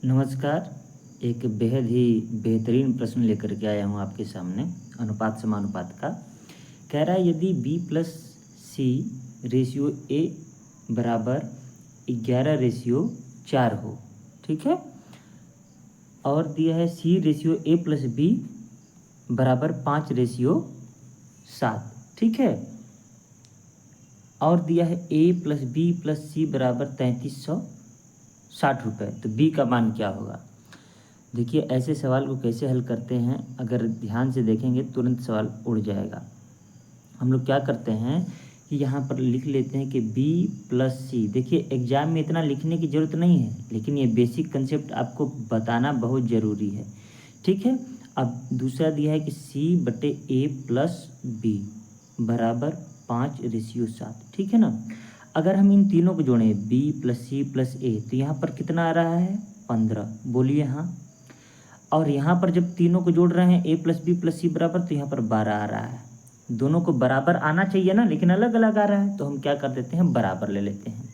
नमस्कार। एक बेहद ही बेहतरीन प्रश्न लेकर के आया हूँ आपके सामने अनुपात समानुपात का। कह रहा है यदि b plus C ratio A बराबर 11:4 हो, ठीक है, और दिया है c ratio A plus B बराबर 5:7, ठीक है, और दिया है a प्लस बी प्लस सी बराबर 3360 रुपये, तो b का मान क्या होगा। देखिए ऐसे सवाल को कैसे हल करते हैं, अगर ध्यान से देखेंगे तुरंत सवाल उड़ जाएगा। हम लोग क्या करते हैं कि यहाँ पर लिख लेते हैं कि b प्लस सी। देखिए एग्जाम में इतना लिखने की ज़रूरत नहीं है, लेकिन ये बेसिक कंसेप्ट आपको बताना बहुत ज़रूरी है, ठीक है। अब दूसरा दिया है कि c/a प्लस बी बराबर 5:7, ठीक है ना। अगर हम इन तीनों को जोड़ें b प्लस सी प्लस ए, तो यहाँ पर कितना आ रहा है 15, बोलिए हाँ। और यहाँ पर जब तीनों को जोड़ रहे हैं a प्लस बी प्लस सी बराबर, तो यहाँ पर 12 आ रहा है। दोनों को बराबर आना चाहिए ना, लेकिन अलग अलग आ रहा है, तो हम क्या कर देते हैं, बराबर ले लेते हैं।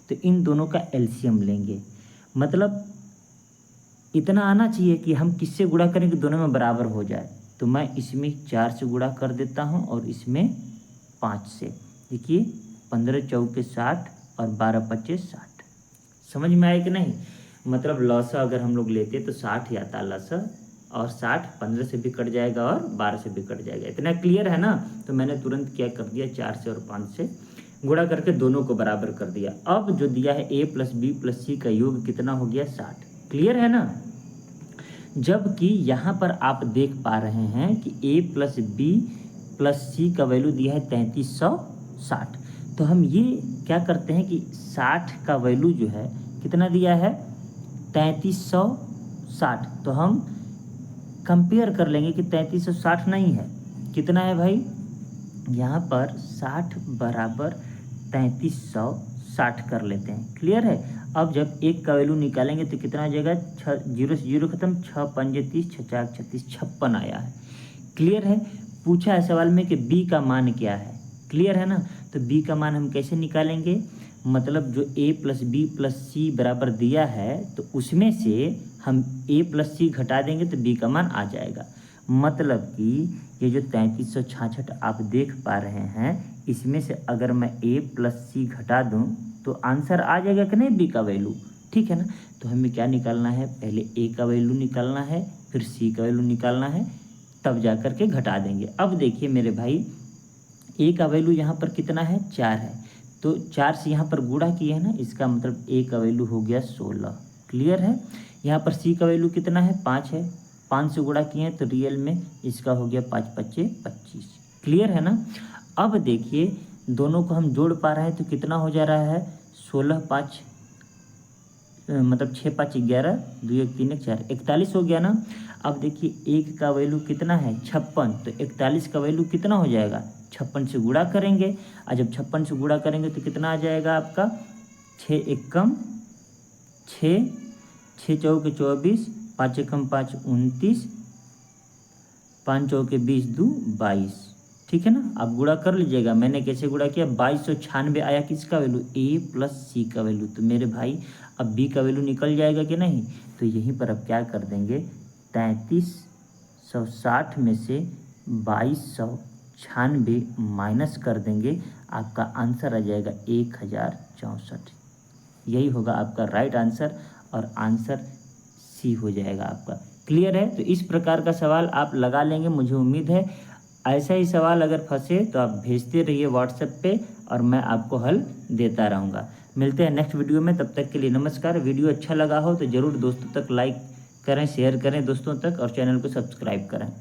तो इन दोनों का एलसीएम लेंगे, मतलब इतना आना चाहिए कि हम किससे गुणा करें कि दोनों में बराबर हो जाए। तो मैं इसमें 4 से गुणा कर देता हूँ और इसमें 5 से। देखिए 15 चौके 60 और 12 पच्चे 60। समझ में आया कि नहीं। मतलब लौसा अगर हम लोग लेते तो 60 ही आता लौसा, और 60 15 से भी कट जाएगा और 12 से भी कट जाएगा। इतना क्लियर है ना। तो मैंने तुरंत क्या कर दिया, 4 से और 5 से गुणा करके दोनों को बराबर कर दिया। अब जो दिया है a प्लस बी प्लस सी का योग कितना हो गया, 60। क्लियर है ना। जबकि यहाँ पर आप देख पा रहे हैं कि a प्लस बी प्लस सी का वैल्यू दिया है 3360। तो हम ये क्या करते हैं कि 60 का वैल्यू जो है कितना दिया है 3360, तो हम कंपेयर कर लेंगे कि 3360 नहीं है, कितना है भाई, यहाँ पर 60 बराबर 3360 कर लेते हैं। क्लियर है। अब जब एक का वैल्यू निकालेंगे तो कितना आ जाएगा, 0 से 0 खत्म, 6 पंजे 30, 6 4 36, 56 आया है। क्लियर है। पूछा है सवाल में कि b का मान क्या है, क्लियर है ना। तो b का मान हम कैसे निकालेंगे, मतलब जो a प्लस बी प्लस सी बराबर दिया है तो उसमें से हम a प्लस सी घटा देंगे तो b का मान आ जाएगा। मतलब कि ये जो 3366 आप देख पा रहे हैं, इसमें से अगर मैं a प्लस सी घटा दूं तो आंसर आ जाएगा कि नहीं, b का वैल्यू, ठीक है ना। तो हमें क्या निकालना है, पहले a का वैल्यू निकालना है, फिर c का वैल्यू निकालना है, तब जा कर के घटा देंगे। अब देखिए मेरे भाई, a का वैल्यू यहाँ पर कितना है, 4 है, तो 4 से यहाँ पर गुणा किए है ना, इसका मतलब a का वैल्यू हो गया 16। क्लियर है। यहाँ पर c का वैल्यू कितना है, 5 है, 5 से गुणा किए हैं तो रियल में इसका हो गया 5 पच्चे 25। क्लियर है ना। अब देखिए दोनों को हम जोड़ पा रहे हैं तो कितना हो जा रहा है, 16 5 मतलब 6 5 11, 2 1 3 1 4, 41 हो गया ना। अब देखिए एक का वैल्यू कितना है 56, तो 41 का वैल्यू कितना हो जाएगा, 56 से गुणा करेंगे, और जब 56 से गुणा करेंगे तो कितना आ जाएगा आपका, 6 एकम 6, 6 चौके 24, 5 एकम 5 29, 5 चौके 20 2 22, ठीक है ना। आप गुणा कर लीजिएगा, मैंने कैसे गुणा किया, 2296 आया किसका वैल्यू, a प्लस सी का वैल्यू। तो मेरे भाई अब b का वैल्यू निकल जाएगा कि नहीं। तो यहीं पर अब क्या कर देंगे, 3360 में से 2296 माइनस कर देंगे, आपका आंसर आ जाएगा 1064। यही होगा आपका राइट आंसर, और आंसर सी हो जाएगा आपका। क्लियर है। तो इस प्रकार का सवाल आप लगा लेंगे, मुझे उम्मीद है। ऐसा ही सवाल अगर फंसे तो आप भेजते रहिए व्हाट्सएप पे, और मैं आपको हल देता रहूँगा। मिलते हैं नेक्स्ट वीडियो में, तब तक के लिए नमस्कार। वीडियो अच्छा लगा हो तो ज़रूर दोस्तों तक लाइक करें, शेयर करें दोस्तों तक, और चैनल को सब्सक्राइब करें।